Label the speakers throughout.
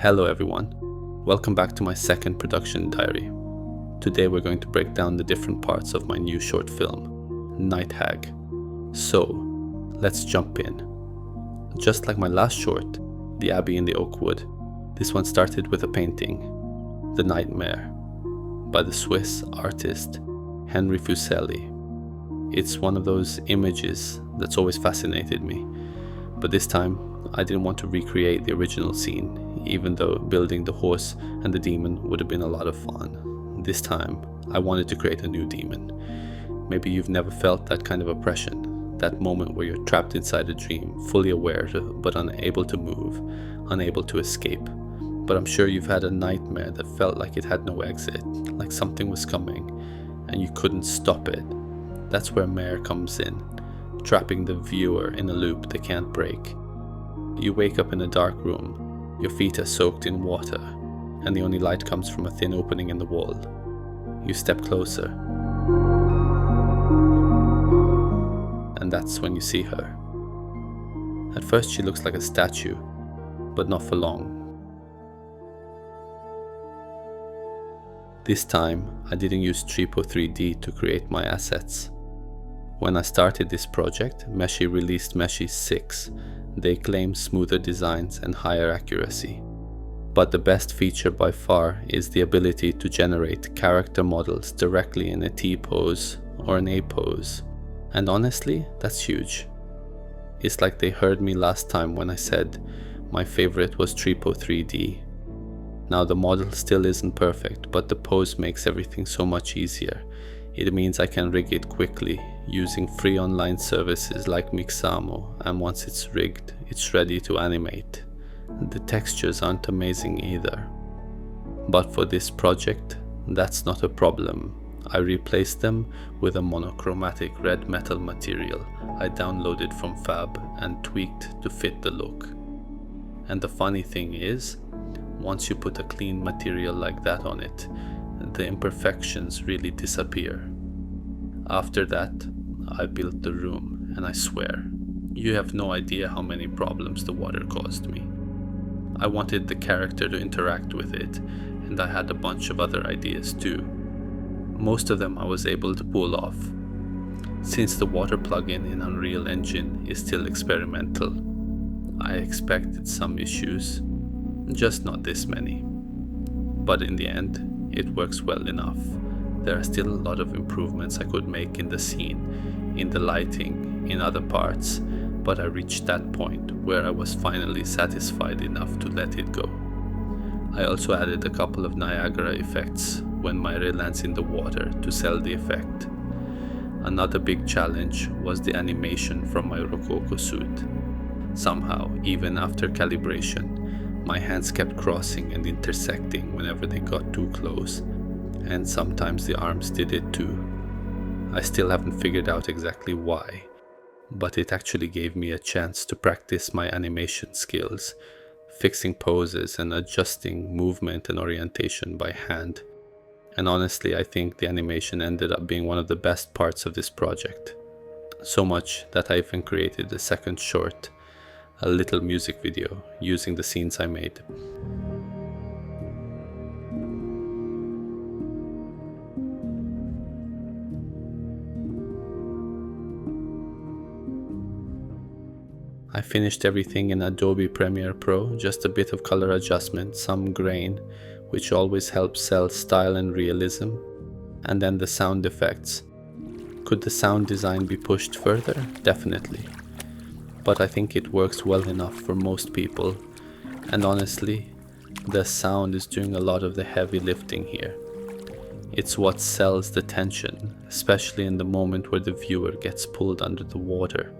Speaker 1: Hello everyone, welcome back to my second production diary. Today we're going to break down the different parts of my new short film, Night Hag. So, let's jump in. Just like my last short, The Abbey in the Oakwood, this one started with a painting, The Nightmare, by the Swiss artist Henry Fuseli. It's one of those images that's always fascinated me, but this time I didn't want to recreate the original scene, even though building the horse and the demon would have been a lot of fun. This time, I wanted to create a new demon. Maybe you've never felt that kind of oppression, that moment where you're trapped inside a dream, fully aware but unable to move, unable to escape. But I'm sure you've had a nightmare that felt like it had no exit, like something was coming, and you couldn't stop it. That's where Maere comes in, trapping the viewer in a loop they can't break. You wake up in a dark room, your feet are soaked in water, and the only light comes from a thin opening in the wall. You step closer, and that's when you see her. At first she looks like a statue, but not for long. This time I didn't use Tripo 3D to create my assets. When I started this project, Meshy released Meshy 6. They claim smoother designs and higher accuracy. But the best feature by far is the ability to generate character models directly in a T-pose or an A-pose. And honestly, that's huge. It's like they heard me last time when I said my favorite was Tripo 3D. Now the model still isn't perfect, but the pose makes everything so much easier. It means I can rig it quickly using free online services like Mixamo, and once it's rigged, it's ready to animate. The textures aren't amazing either. But for this project, that's not a problem. I replaced them with a monochromatic red metal material I downloaded from Fab and tweaked to fit the look. And the funny thing is, once you put a clean material like that on it, the imperfections really disappear. After that, I built the room, and I swear, you have no idea how many problems the water caused me. I wanted the character to interact with it, and I had a bunch of other ideas too. Most of them I was able to pull off. Since the water plugin in Unreal Engine is still experimental, I expected some issues, just not this many. But in the end, it works well enough. There are still a lot of improvements I could make in the scene, in the lighting, in other parts, but I reached that point where I was finally satisfied enough to let it go. I also added a couple of Niagara effects when Maere lands in the water to sell the effect. Another big challenge was the animation from my Rokoko suit. Somehow, even after calibration, my hands kept crossing and intersecting whenever they got too close, and sometimes the arms did it too. I still haven't figured out exactly why, but it actually gave me a chance to practice my animation skills, fixing poses and adjusting movement and orientation by hand. And honestly, I think the animation ended up being one of the best parts of this project. So much that I even created a second short, a little music video using the scenes I made. I finished everything in Adobe Premiere Pro, just a bit of color adjustment, some grain, which always helps sell style and realism, and then the sound effects. Could the sound design be pushed further? Definitely. But I think it works well enough for most people, and honestly, the sound is doing a lot of the heavy lifting here. It's what sells the tension, especially in the moment where the viewer gets pulled under the water.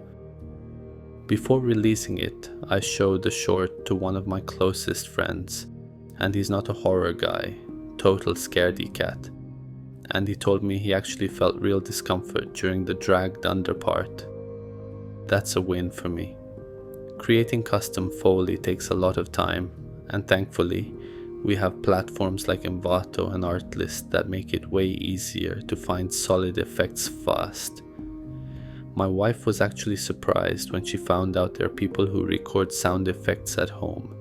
Speaker 1: Before releasing it, I showed the short to one of my closest friends, and he's not a horror guy, total scaredy cat, and he told me he actually felt real discomfort during the dragged under part. That's a win for me. Creating custom Foley takes a lot of time, and thankfully, we have platforms like Envato and Artlist that make it way easier to find solid effects fast. My wife was actually surprised when she found out there are people who record sound effects at home.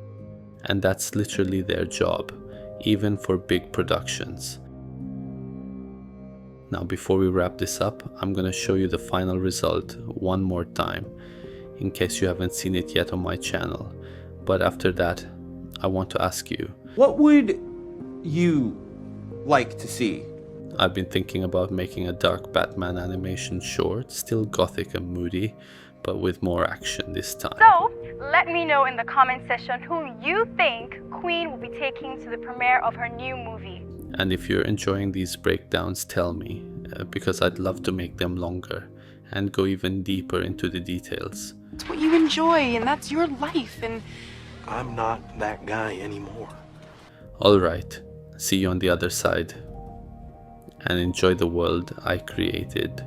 Speaker 1: And that's literally their job, even for big productions. Now before we wrap this up, I'm gonna show you the final result one more time, in case you haven't seen it yet on my channel. But after that, I want to ask you,
Speaker 2: what would you like to see?
Speaker 1: I've been thinking about making a dark Batman animation short, still gothic and moody, but with more action this time.
Speaker 3: So, let me know in the comment section who you think Queen will be taking to the premiere of her new movie.
Speaker 1: And if you're enjoying these breakdowns, tell me, because I'd love to make them longer and go even deeper into the details.
Speaker 4: It's what you enjoy, and that's your life, and
Speaker 5: I'm not that guy anymore.
Speaker 1: Alright, see you on the other side, and enjoy the world I created.